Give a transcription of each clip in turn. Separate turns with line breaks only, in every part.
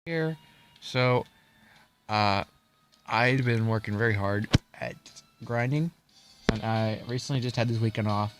here. So, I'd been working very hard at grinding, and I recently just had this weekend off.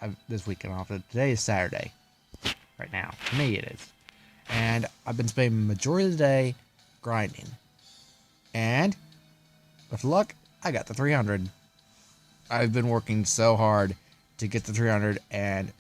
Today is Saturday. Right now, for me it is, and I've been spending the majority of the day grinding. And with luck, I got the 300. I've been working so hard to get the 300, and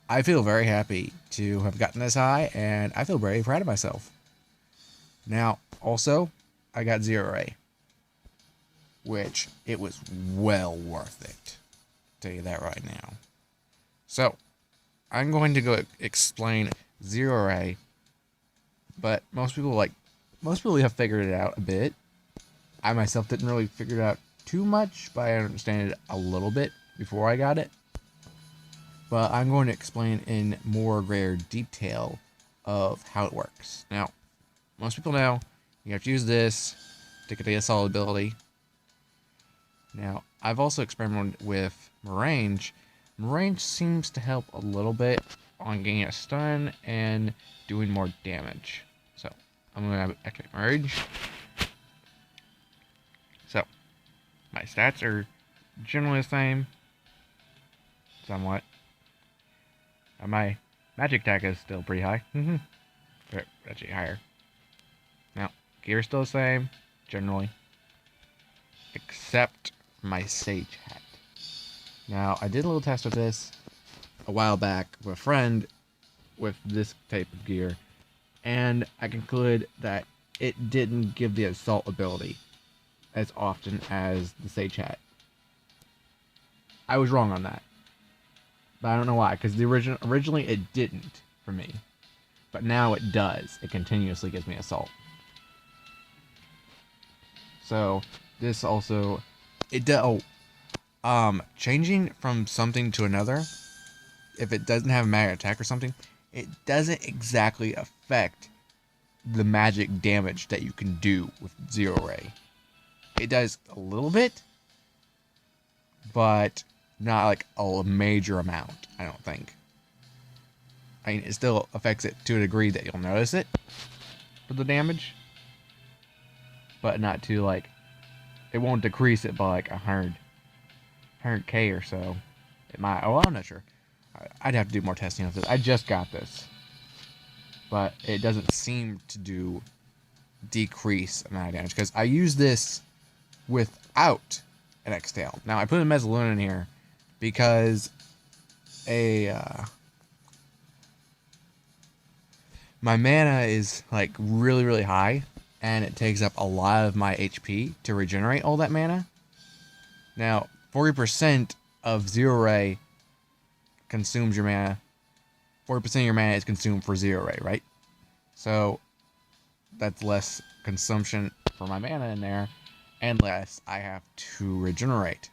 I feel very happy to have gotten this high, and I feel very proud of myself. Now, also, I got 0A, which it was well worth it. I'll tell you that right now. So, I'm going to go explain 0A, but most people have figured it out a bit. I myself didn't really figure it out too much, but I understand it a little bit before I got it. But I'm going to explain in more greater detail of how it works. Now, most people know you have to use this to get the assault ability. Now, I've also experimented with Range. Range seems to help a little bit on getting a stun and doing more damage. So, I'm going to activate my Range. So, my stats are generally the same. Somewhat. My magic attack is still pretty high. Actually higher. Now, gear is still the same, generally. Except my Sage hat. Now, I did a little test with this a while back with a friend with this type of gear, and I concluded that it didn't give the assault ability as often as the Sage hat. I was wrong on that. But I don't know why, because originally it didn't for me. But now it does. It continuously gives me assault. So, this also... changing from something to another, if it doesn't have a magic attack or something, it doesn't exactly affect the magic damage that you can do with Zero Ray. It does a little bit, but not like a major amount, I don't think. I mean, it still affects it to a degree that you'll notice it for the damage, but not to like, it won't decrease it by like 100k or so. It might. Oh, I'm not sure. I'd have to do more testing of this. I just got this, but it doesn't seem to decrease amount of damage because I use this without an Extale. Now I put a Mezzaluna in here because my mana is like really high, and it takes up a lot of my HP to regenerate all that mana. Now, 40% of Zero Ray consumes your mana. 40% of your mana is consumed for Zero Ray, right? So, that's less consumption for my mana in there, and less I have to regenerate.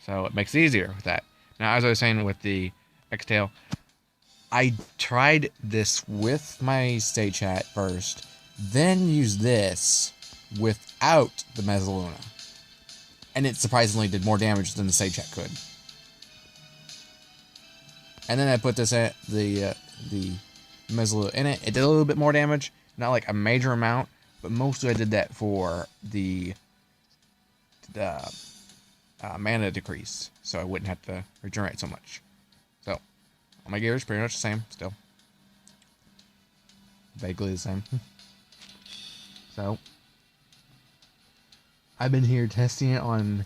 So, it makes it easier with that. Now, as I was saying with the Extale, I tried this with my Stage Hat first, then used this without the Mezzaluna. And it surprisingly did more damage than the Sage Hat could. And then I put this at the Mezzaluna in it. It did a little bit more damage, not like a major amount, but mostly I did that for the mana decrease, so I wouldn't have to regenerate so much. So, all my gear is pretty much the same still. Vaguely the same. So, I've been here testing it on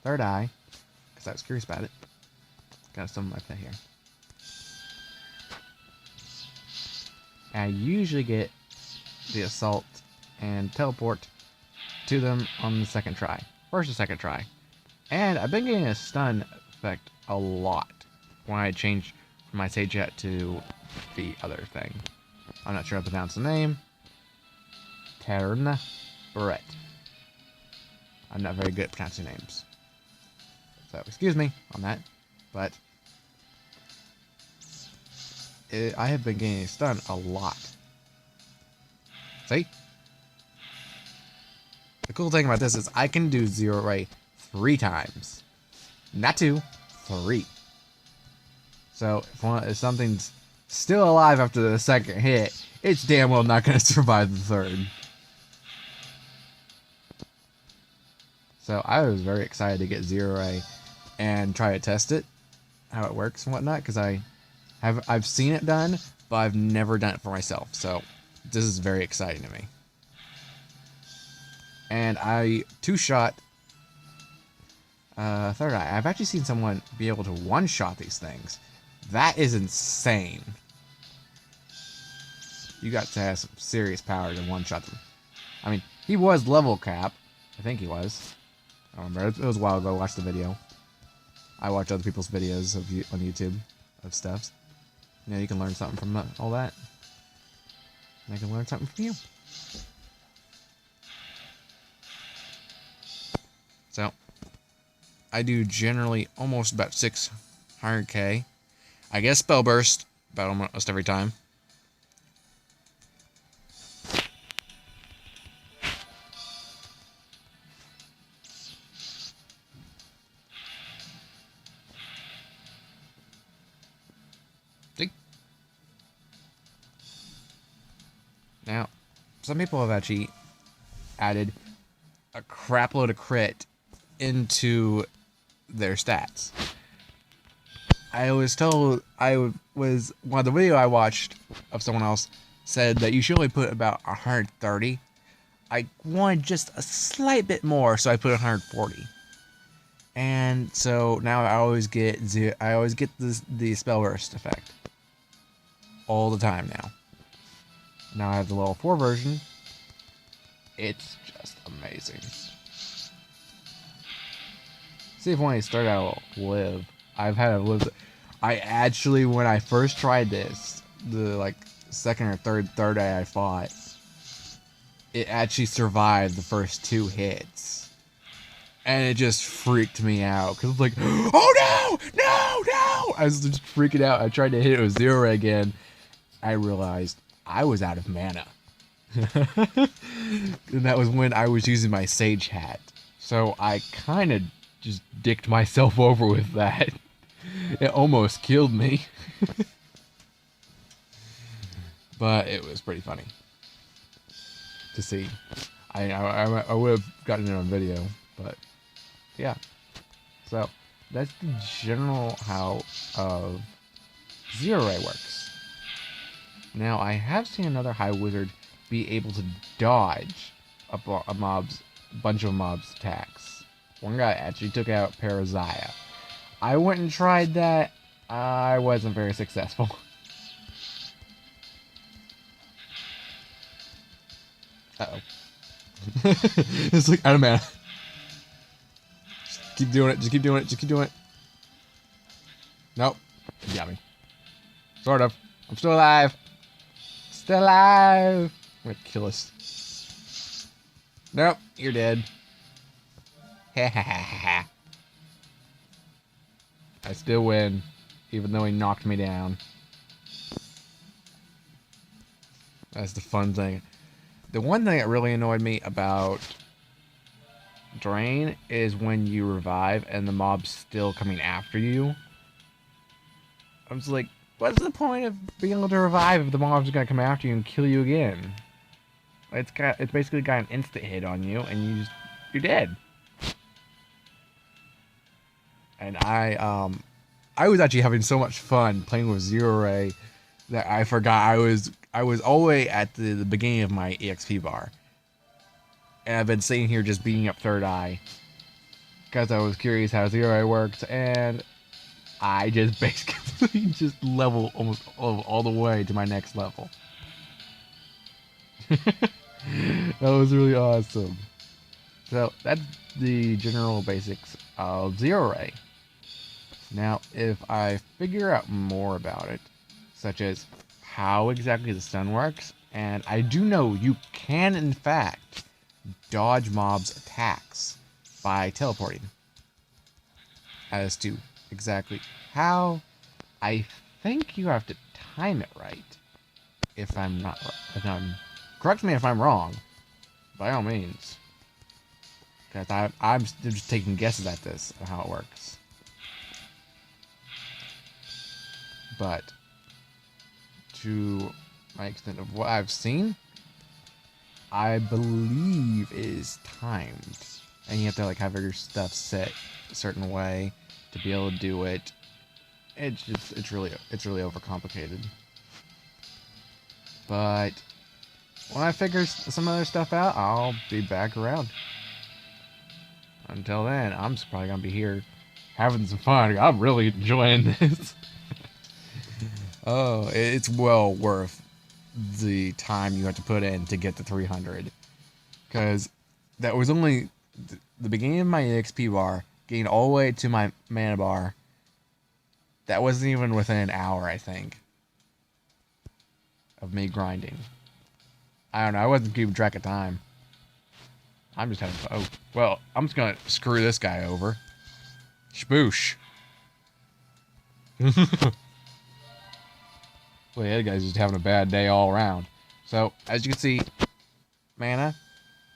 Third Eye, because I was curious about it. Got something like that here. And I usually get the Assault and Teleport to them on the second try. First or second try. And I've been getting a stun effect a lot when I change from my Sage Hat to the other thing. I'm not sure how to pronounce the name. Iruna. Brett. I'm not very good at pronouncing names, so excuse me on that, but I have been getting stunned a lot. See? The cool thing about this is I can do Zero Ray 3 times. Not 2, 3. So if something's still alive after the second hit, it's damn well not going to survive the third. So I was very excited to get Zero A and try to test it, how it works and whatnot, because I've seen it done, but I've never done it for myself. So this is very exciting to me. And I two-shot Third Eye. I've actually seen someone be able to one-shot these things. That is insane. You got to have some serious power to one-shot them. I mean, he was level cap. I think he was. I don't remember. It was a while ago. I watched the video. I watch other people's videos on YouTube of stuff. You know, you can learn something from all that. And I can learn something from you. So, I do generally almost about 600k. I get spell burst about almost every time. Now, some people have actually added a crap load of crit into their stats. I was told, one of the video I watched of someone else said that you should only put about 130. I wanted just a slight bit more, so I put 140. And so now I always get the spell burst effect all the time now. Now I have the level 4 version. It's just amazing. See if when I start out live. I've had a live. I actually, when I first tried this, the second or third eye I fought, it actually survived the first 2 hits. And it just freaked me out. Because it's like, oh no! No! I was just freaking out. I tried to hit it with Zero again. I realized I was out of mana. And that was when I was using my Sage Hat. So I kind of just dicked myself over with that. It almost killed me. But it was pretty funny to see. I would have gotten it on video, but yeah. So that's the general how of Zero Ray works. Now, I have seen another High Wizard be able to dodge a bunch of mobs' attacks. One guy actually took out Parazaya. I went and tried that. I wasn't very successful. Uh-oh. It's like out of mana. Just keep doing it. Just keep doing it. Just keep doing it. Nope. You got me. Sort of. I'm still alive. Still alive! I'm gonna kill us. Nope, you're dead. Ha ha ha ha. I still win, even though he knocked me down. That's the fun thing. The one thing that really annoyed me about Drain is when you revive and the mob's still coming after you. I was like, what's the point of being able to revive if the mob's gonna come after you and kill you again? It's basically got an instant hit on you, and you're dead. And I was actually having so much fun playing with Zero Ray that I forgot I was all the way at the beginning of my EXP bar, and I've been sitting here just beating up Third Eye because I was curious how Zero Ray works, and I just basically just level almost all the way to my next level. That was really awesome. So that's the general basics of Zero Ray. Now, if I figure out more about it, such as how exactly the stun works, and I do know you can in fact dodge mobs' attacks by teleporting. As to exactly how, I think you have to time it right. If I'm correct me if I'm wrong, by all means. Because I'm just taking guesses at this, of how it works. But to my extent of what I've seen, I believe is timed. And you have to like have your stuff set a certain way to be able to do it. It's really overcomplicated. But when I figure some other stuff out, I'll be back around. Until then, I'm just probably gonna be here having some fun. I'm really enjoying this. Oh, it's well worth the time you have to put in to get to 300. Because that was only the beginning of my EXP bar, getting all the way to my mana bar. That wasn't even within an hour, I think, of me grinding. I don't know, I wasn't keeping track of time. I'm just having fun. Oh, well, I'm just gonna screw this guy over. Spoosh. Well, yeah, the guy's just having a bad day all around. So, as you can see, mana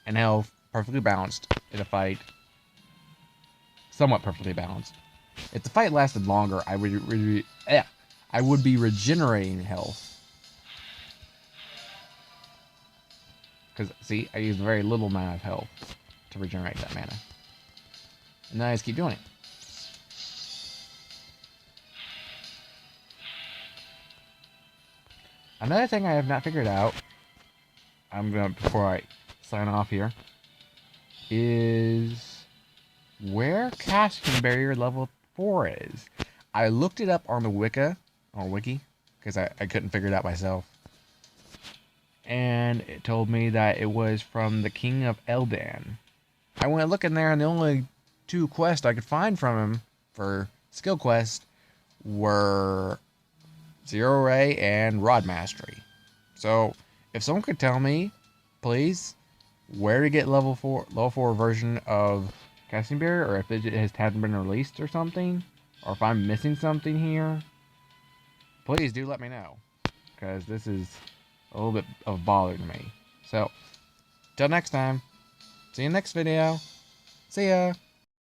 and health perfectly balanced in a fight. Somewhat perfectly balanced. If the fight lasted longer, I would be regenerating health. Because, see, I use very little amount of health to regenerate that mana. And then I just keep doing it. Another thing I have not figured out, before I sign off here, is where casting barrier level 4 is. I looked it up on the wiki, because I couldn't figure it out myself. And it told me that it was from the King of Eldan. I went looking there, and the only 2 quests I could find from him for skill quest were Zero Ray and Rod Mastery. So, if someone could tell me, please, where to get level 4 version of casting barrier, or if it hasn't been released or something, or if I'm missing something here, please do let me know, because this is a little bit of a bother to me. So, till next time, see you next video. See ya.